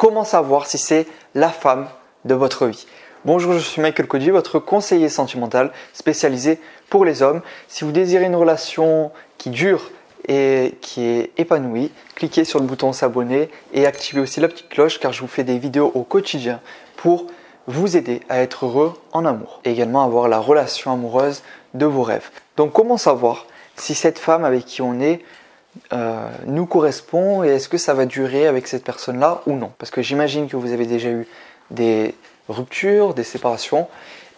comment savoir si c'est la femme de votre vie? Bonjour, je suis Michael Cody, votre conseiller sentimental spécialisé pour les hommes. Si vous désirez une relation qui dure et qui est épanouie, cliquez sur le bouton s'abonner et activez aussi la petite cloche car je vous fais des vidéos au quotidien pour vous aider à être heureux en amour et également avoir la relation amoureuse de vos rêves. Donc comment savoir si cette femme avec qui on est nous correspond et est-ce que ça va durer avec cette personne-là ou non? Parce que j'imagine que vous avez déjà eu des ruptures, des séparations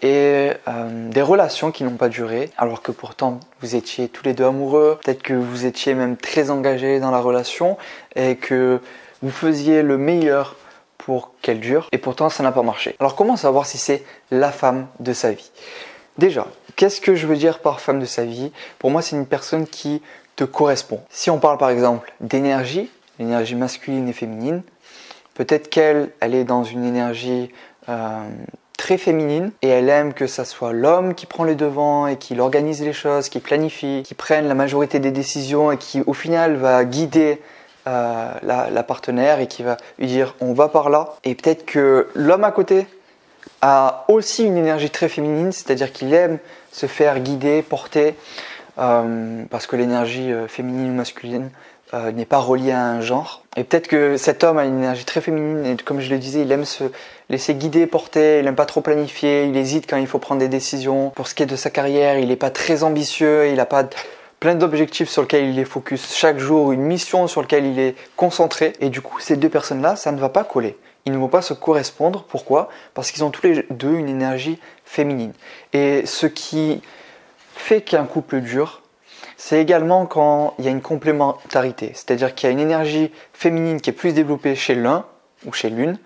et des relations qui n'ont pas duré alors que pourtant vous étiez tous les deux amoureux, peut-être que vous étiez même très engagés dans la relation et que vous faisiez le meilleur pour qu'elle dure et pourtant ça n'a pas marché. Alors comment savoir si c'est la femme de sa vie? Déjà, qu'est-ce que je veux dire par femme de sa vie? Pour moi, c'est une personne qui te correspond. Si on parle par exemple d'énergie, l'énergie masculine et féminine, peut-être qu'elle est dans une énergie très féminine et elle aime que ça soit l'homme qui prend les devants et qui organise les choses, qui planifie, qui prenne la majorité des décisions et qui au final va guider la partenaire et qui va lui dire on va par là. Et peut-être que l'homme à côté a aussi une énergie très féminine, c'est-à-dire qu'il aime se faire guider, porter, parce que l'énergie féminine ou masculine n'est pas reliée à un genre. Et peut-être que cet homme a une énergie très féminine et comme je le disais, il aime se laisser guider, porter, il n'aime pas trop planifier, il hésite quand il faut prendre des décisions. Pour ce qui est de sa carrière, il n'est pas très ambitieux, il n'a pas plein d'objectifs sur lesquels il est focus chaque jour, une mission sur laquelle il est concentré. Et du coup, ces deux personnes-là, ça ne va pas coller. Ils ne vont pas se correspondre. Pourquoi? Parce qu'ils ont tous les deux une énergie féminine. Et ce qui fait qu'un couple dure, c'est également quand il y a une complémentarité. C'est-à-dire qu'il y a une énergie féminine qui est plus développée chez l'un ou chez l'une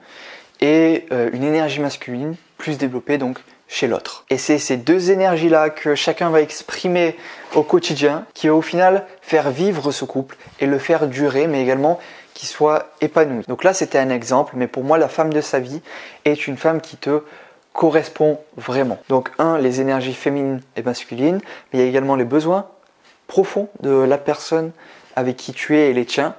et une énergie masculine plus développée donc chez l'autre. Et c'est ces deux énergies-là que chacun va exprimer au quotidien qui va au final faire vivre ce couple et le faire durer, mais également qu'il soit épanoui. Donc là, c'était un exemple, mais pour moi, la femme de sa vie est une femme qui te correspond vraiment. Donc les énergies féminines et masculines, mais il y a également les besoins profonds de la personne avec qui tu es et les tiens,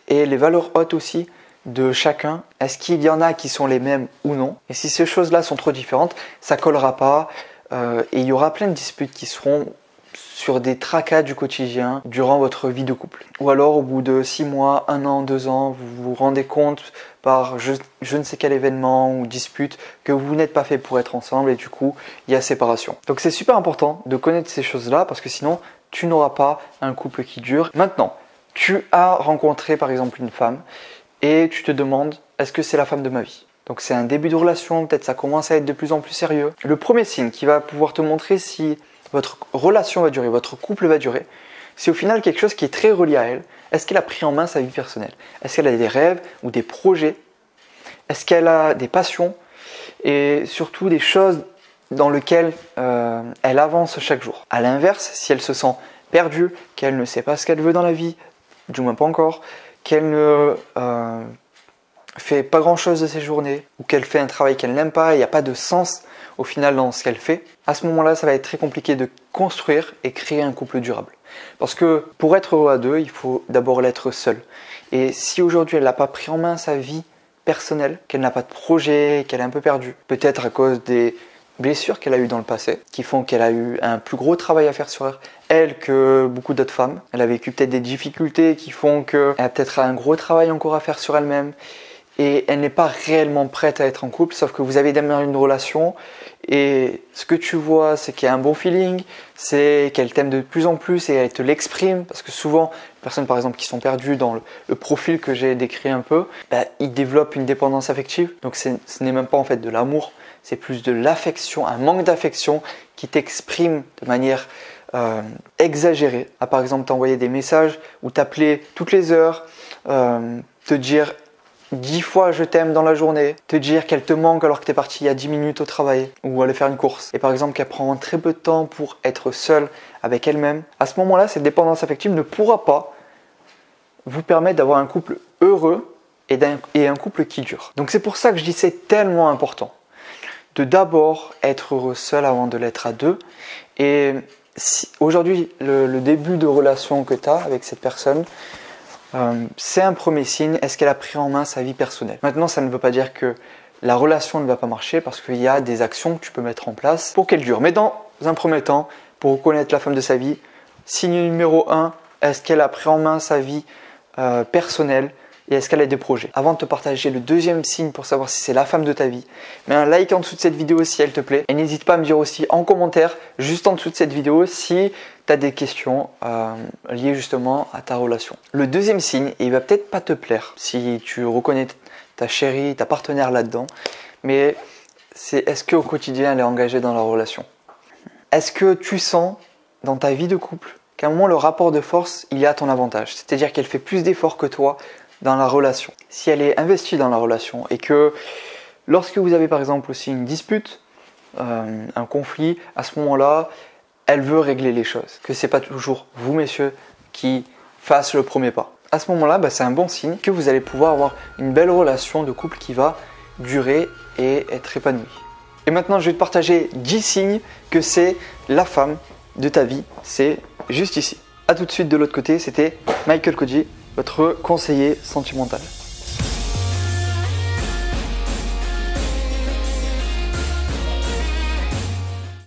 et les valeurs hautes aussi de chacun. Est-ce qu'il y en a qui sont les mêmes ou non? Et si ces choses-là sont trop différentes, ça collera pas et il y aura plein de disputes qui seront sur des tracas du quotidien durant votre vie de couple. Ou alors au bout de 6 mois, 1 an, 2 ans, vous vous rendez compte par je ne sais quel événement ou dispute que vous n'êtes pas fait pour être ensemble et du coup il y a séparation. Donc c'est super important de connaître ces choses-là parce que sinon tu n'auras pas un couple qui dure. Maintenant, tu as rencontré par exemple une femme et tu te demandes est-ce que c'est la femme de ma vie? Donc c'est un début de relation, peut-être ça commence à être de plus en plus sérieux. Le premier signe qui va pouvoir te montrer si votre relation va durer, votre couple va durer, c'est au final quelque chose qui est très relié à elle. Est-ce qu'elle a pris en main sa vie personnelle? Est-ce qu'elle a des rêves ou des projets? Est-ce qu'elle a des passions? Et surtout des choses dans lesquelles elle avance chaque jour. A l'inverse, si elle se sent perdue, qu'elle ne sait pas ce qu'elle veut dans la vie, du moins pas encore, qu'elle ne fait pas grand-chose de ses journées, ou qu'elle fait un travail qu'elle n'aime pas, et il n'y a pas de sens au final dans ce qu'elle fait, à ce moment-là, ça va être très compliqué de construire et créer un couple durable. Parce que pour être heureux à deux, il faut d'abord l'être seul. Et si aujourd'hui elle n'a pas pris en main sa vie personnelle, qu'elle n'a pas de projet, qu'elle est un peu perdue, peut-être à cause des blessures qu'elle a eues dans le passé, qui font qu'elle a eu un plus gros travail à faire sur elle que beaucoup d'autres femmes. Elle a vécu peut-être des difficultés qui font qu'elle a peut-être un gros travail encore à faire sur elle-même. Et elle n'est pas réellement prête à être en couple, sauf que vous avez démarré une relation et ce que tu vois, c'est qu'il y a un bon feeling, c'est qu'elle t'aime de plus en plus et elle te l'exprime, parce que souvent, les personnes par exemple qui sont perdues dans le profil que j'ai décrit un peu, ils développent une dépendance affective, donc ce n'est même pas en fait de l'amour, c'est plus de l'affection, un manque d'affection qui t'exprime de manière exagérée, à par exemple t'envoyer des messages ou t'appeler toutes les heures, te dire 10 fois je t'aime dans la journée, te dire qu'elle te manque alors que tu es parti il y a 10 minutes au travail ou aller faire une course. Et par exemple qu'elle prend très peu de temps pour être seule avec elle-même. À ce moment-là, cette dépendance affective ne pourra pas vous permettre d'avoir un couple heureux et un couple qui dure. Donc c'est pour ça que je dis c'est tellement important de d'abord être heureux seul avant de l'être à deux. Et si, aujourd'hui, le début de relation que tu as avec cette personne, c'est un premier signe. Est-ce qu'elle a pris en main sa vie personnelle? Maintenant, ça ne veut pas dire que la relation ne va pas marcher parce qu'il y a des actions que tu peux mettre en place pour qu'elle dure. Mais dans un premier temps, pour reconnaître la femme de sa vie, signe numéro 1, est-ce qu'elle a pris en main sa vie personnelle et est-ce qu'elle a des projets? Avant de te partager le deuxième signe pour savoir si c'est la femme de ta vie, mets un like en dessous de cette vidéo si elle te plaît et n'hésite pas à me dire aussi en commentaire juste en dessous de cette vidéo si tu as des questions liées justement à ta relation. Le deuxième signe, et il va peut-être pas te plaire si tu reconnais ta chérie, ta partenaire là-dedans, mais c'est est-ce qu'au quotidien elle est engagée dans la relation? Est-ce que tu sens dans ta vie de couple qu'à un moment le rapport de force il est à ton avantage? C'est-à-dire qu'elle fait plus d'efforts que toi dans la relation. Si elle est investie dans la relation et que lorsque vous avez par exemple aussi une dispute, un conflit, à ce moment-là, elle veut régler les choses. Que c'est pas toujours vous messieurs qui fassent le premier pas. À ce moment-là, c'est un bon signe que vous allez pouvoir avoir une belle relation de couple qui va durer et être épanouie. Et maintenant, je vais te partager 10 signes que c'est la femme de ta vie. C'est juste ici. A tout de suite de l'autre côté, c'était Michael Koji, votre conseiller sentimental.